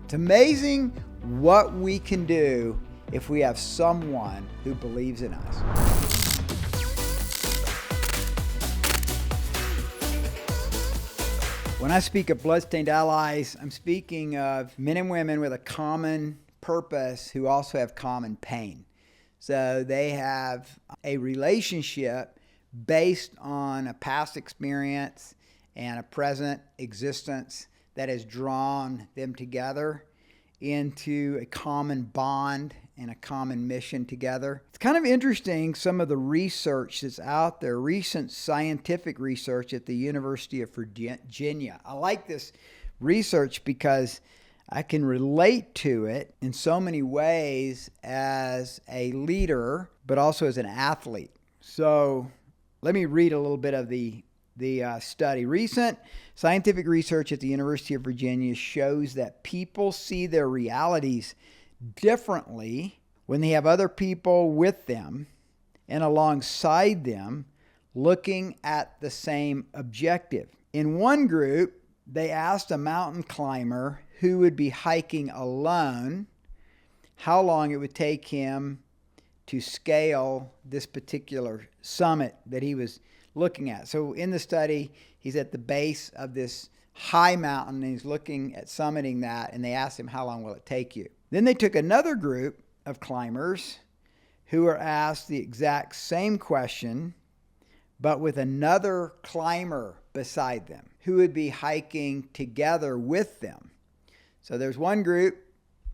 It's amazing what we can do if we have someone who believes in us. When I speak of bloodstained allies, I'm speaking of men and women with a common purpose who also have common pain. So they have a relationship based on a past experience and a present existence that has drawn them together into a common bond and a common mission together. It's kind of interesting, some of the research that's out there, recent scientific research at the University of Virginia. I like this research because I can relate to it in so many ways as a leader, but also as an athlete. So let me read a little bit of the study. Recent scientific research at the University of Virginia shows that people see their realities differently when they have other people with them and alongside them looking at the same objective. In one group, they asked a mountain climber who would be hiking alone how long it would take him to scale this particular summit that he was looking at. So in the study, he's at the base of this high mountain and he's looking at summiting that, and they asked him, how long will it take you? Then they took another group of climbers who were asked the exact same question, but with another climber beside them who would be hiking together with them. So there's one group,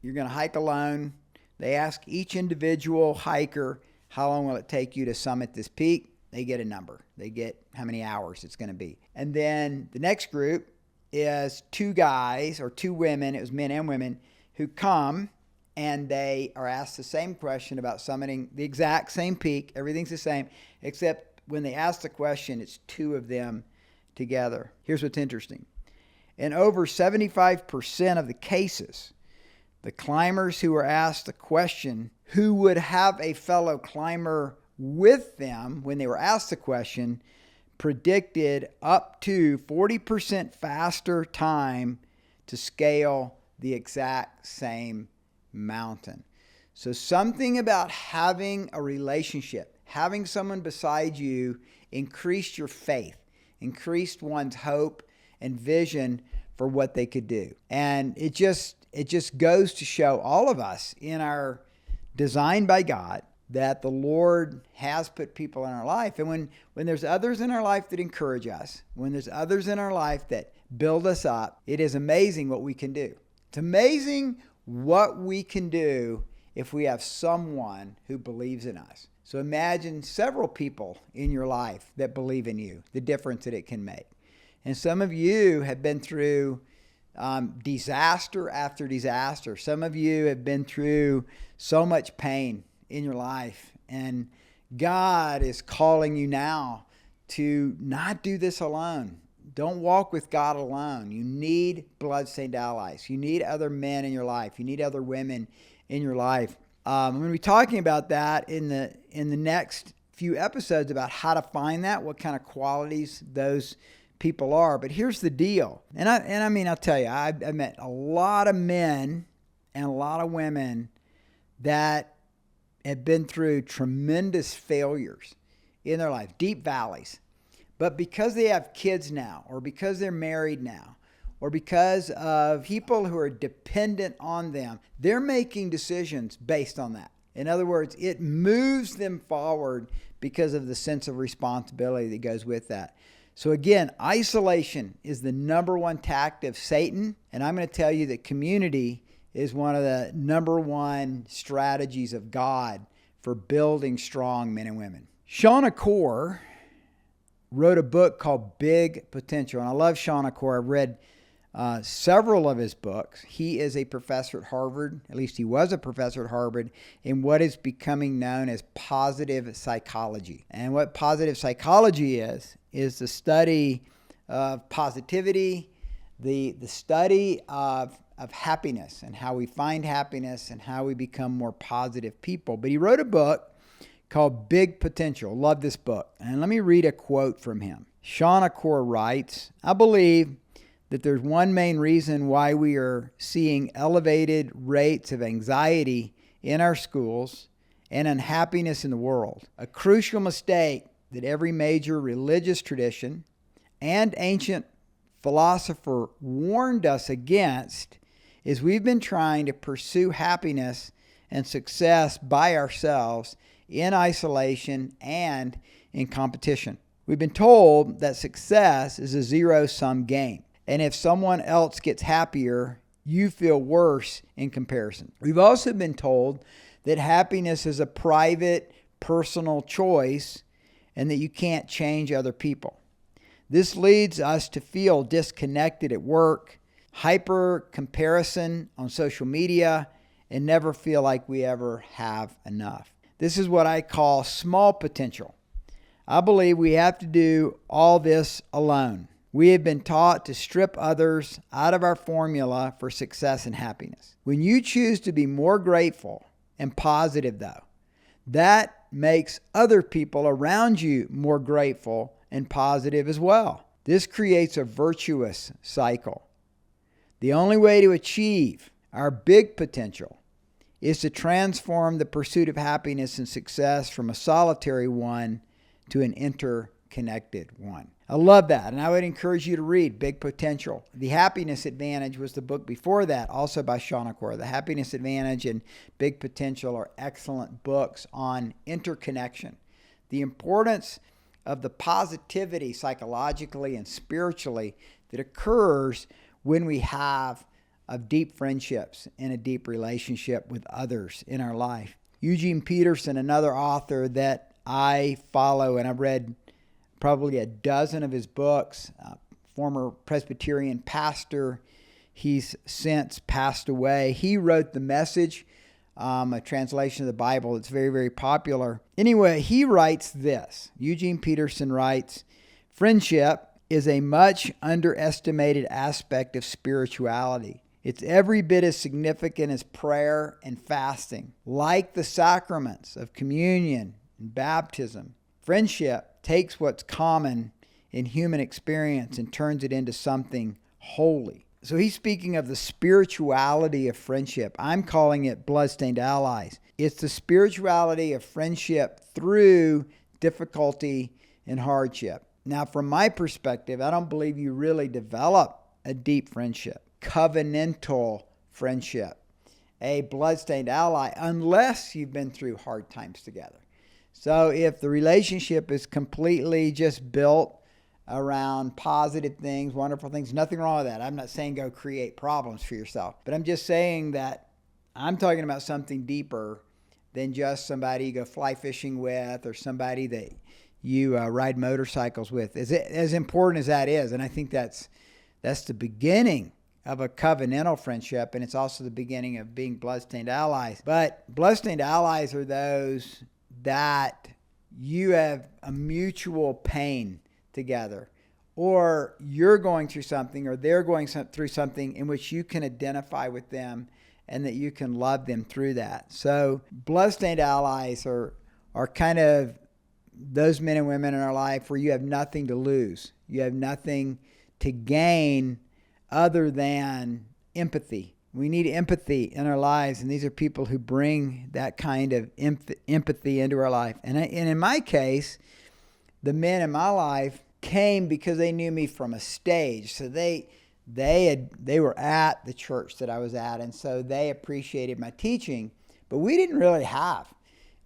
you're going to hike alone. They ask each individual hiker, how long will it take you to summit this peak? They get a number. They get how many hours it's going to be. And then the next group is two guys or two women, it was men and women, who come and they are asked the same question about summiting the exact same peak. Everything's the same, except when they ask the question, it's two of them together. Here's what's interesting. In over 75% of the cases, the climbers who were asked the question, who would have a fellow climber with them when they were asked the question, predicted up to 40% faster time to scale the exact same mountain. So something about having a relationship, having someone beside you, increased your faith, increased one's hope and vision for what they could do. And it just goes to show all of us in our design by God that the Lord has put people in our life. And when there's others in our life that encourage us, when there's others in our life that build us up, it is amazing what we can do. It's amazing what we can do if we have someone who believes in us. So imagine several people in your life that believe in you, the difference that it can make. And some of you have been through disaster after disaster. Some of you have been through so much pain in your life, and God is calling you now to not do this alone. Don't walk with God alone. You need bloodstained allies. You need other men in your life. You need other women in your life. I'm going to be talking about that in the next few episodes about how to find that, what kind of qualities those people are. But here's the deal. And I mean, I'll tell you, I've met a lot of men and a lot of women that have been through tremendous failures in their life, deep valleys. But because they have kids now, or because they're married now, or because of people who are dependent on them, they're making decisions based on that. In other words, it moves them forward because of the sense of responsibility that goes with that. So again, isolation is the number one tactic of Satan. And I'm going to tell you that community is one of the number one strategies of God for building strong men and women. Sean Acor wrote a book called Big Potential. And I love Sean Acor. I've read several of his books. He is a professor at Harvard, at least he was a professor at Harvard, in what is becoming known as positive psychology. And what positive psychology is the study of positivity, the study of happiness and how we find happiness and how we become more positive people. But he wrote a book called Big Potential. Love this book. And let me read a quote from him. Sean Acor writes, I believe that there's one main reason why we are seeing elevated rates of anxiety in our schools and unhappiness in the world. A crucial mistake that every major religious tradition and ancient philosopher warned us against is we've been trying to pursue happiness and success by ourselves in isolation and in competition. We've been told that success is a zero-sum game. And if someone else gets happier, you feel worse in comparison. We've also been told that happiness is a private, personal choice and that you can't change other people. This leads us to feel disconnected at work, hyper comparison on social media, and never feel like we ever have enough. This is what I call small potential. I believe we have to do all this alone. We have been taught to strip others out of our formula for success and happiness. When you choose to be more grateful and positive, though, that makes other people around you more grateful and positive as well. This creates a virtuous cycle. The only way to achieve our big potential is to transform the pursuit of happiness and success from a solitary one to an interconnected one. I love that, and I would encourage you to read Big Potential. The Happiness Advantage was the book before that, also by Sean Acora. The Happiness Advantage and Big Potential are excellent books on interconnection. The importance of the positivity psychologically and spiritually that occurs when we have deep friendships and a deep relationship with others in our life. Eugene Peterson, another author that I follow, and I've read probably a dozen of his books, former Presbyterian pastor. He's since passed away. He wrote The Message, a translation of the Bible. It's very, very popular. Anyway, he writes this. Eugene Peterson writes, "Friendship is a much underestimated aspect of spirituality. It's every bit as significant as prayer and fasting. Like the sacraments of communion and baptism, friendship takes what's common in human experience and turns it into something holy." So he's speaking of the spirituality of friendship. I'm calling it bloodstained allies. It's the spirituality of friendship through difficulty and hardship. Now, from my perspective, I don't believe you really develop a deep friendship, covenantal friendship, a bloodstained ally, unless you've been through hard times together. So if the relationship is completely just built around positive things, wonderful things, nothing wrong with that. I'm not saying go create problems for yourself, but I'm just saying that I'm talking about something deeper than just somebody you go fly fishing with or somebody that you ride motorcycles with. As important as that is, and I think that's the beginning of a covenantal friendship, and it's also the beginning of being bloodstained allies. But bloodstained allies are those that you have a mutual pain together, or you're going through something, or they're going through something in which you can identify with them and that you can love them through that. So bloodstained allies are kind of those men and women in our life where you have nothing to lose. You have nothing to gain other than empathy. We need empathy in our lives, and these are people who bring that kind of empathy into our life. And in my case, the men in my life came because they knew me from a stage. So they were at the church that I was at, and so they appreciated my teaching. But we didn't really have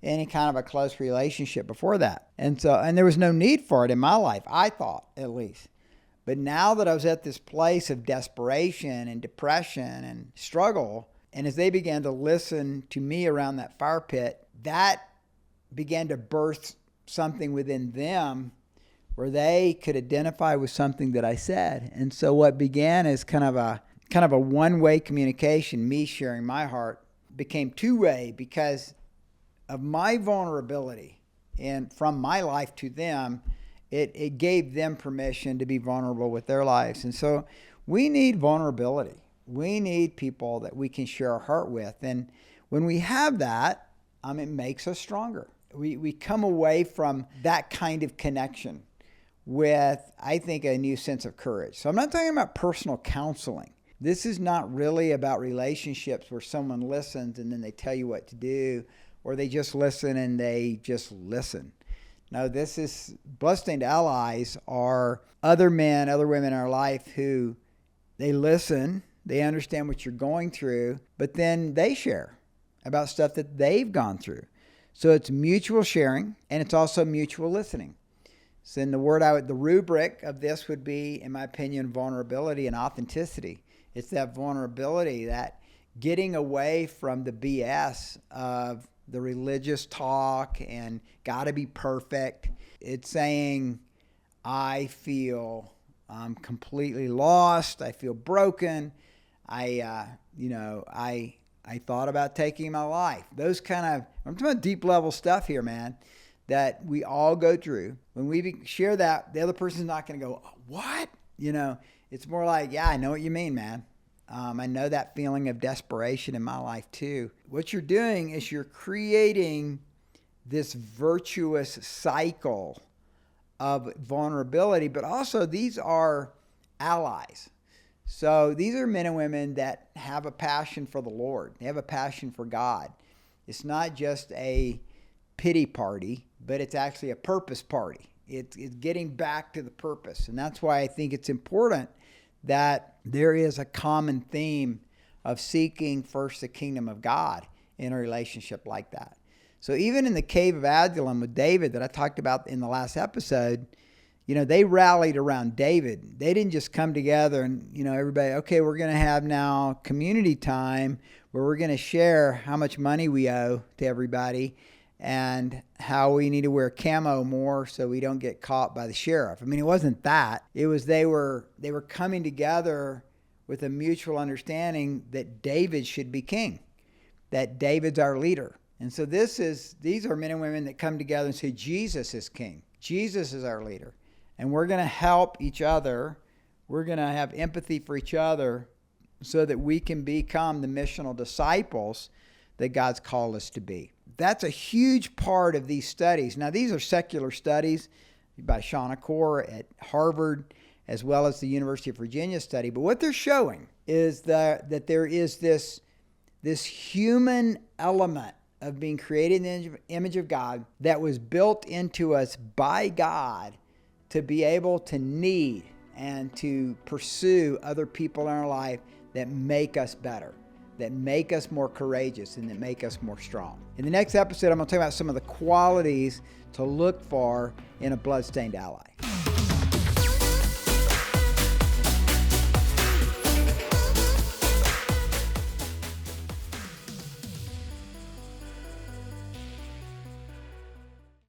any kind of a close relationship before that. And there was no need for it in my life, I thought, at least. But now that I was at this place of desperation and depression and struggle, and as they began to listen to me around that fire pit, that began to birth something within them where they could identify with something that I said. And so what began as kind of a one-way communication, me sharing my heart, became two-way because of my vulnerability and from my life to them. It gave them permission to be vulnerable with their lives. And so we need vulnerability. We need people that we can share our heart with. And when we have that, it makes us stronger. We come away from that kind of connection with, I think, a new sense of courage. So I'm not talking about personal counseling. This is not really about relationships where someone listens and then they tell you what to do, or they just listen and they just listen. No, this is, bloodstained allies are other men, other women in our life who they listen, they understand what you're going through, but then they share about stuff that they've gone through. So it's mutual sharing, and it's also mutual listening. So in the rubric of this would be, in my opinion, vulnerability and authenticity. It's that vulnerability, that getting away from the BS of the religious talk and gotta be perfect. It's saying, I feel completely lost. I feel broken. I thought about taking my life. Those kind of, I'm talking about deep level stuff here, man, that we all go through. When we share that, the other person's not going to go, what? It's more like, yeah, I know what you mean, man. I know that feeling of desperation in my life too. What you're doing is you're creating this virtuous cycle of vulnerability, but also these are allies. So these are men and women that have a passion for the Lord. They have a passion for God. It's not just a pity party, but it's actually a purpose party. It's getting back to the purpose. And that's why I think it's important that there is a common theme of seeking first the kingdom of God in a relationship like that. So even in the cave of Adullam with David that I talked about in the last episode, they rallied around David. They didn't just come together and, everybody, okay, we're going to have now community time where we're going to share how much money we owe to everybody and how we need to wear camo more so we don't get caught by the sheriff. I mean, it wasn't that. It was they were coming together with a mutual understanding that David should be king, that David's our leader. And so these are men and women that come together and say, Jesus is king. Jesus is our leader. And we're going to help each other. We're going to have empathy for each other so that we can become the missional disciples that God's called us to be. That's a huge part of these studies. Now, these are secular studies by Shauna Core at Harvard, as well as the University of Virginia study. But what they're showing is that there is this human element of being created in the image of God that was built into us by God to be able to need and to pursue other people in our life that make us better, that make us more courageous, and that make us more strong. In the next episode, I'm going to talk about some of the qualities to look for in a bloodstained ally.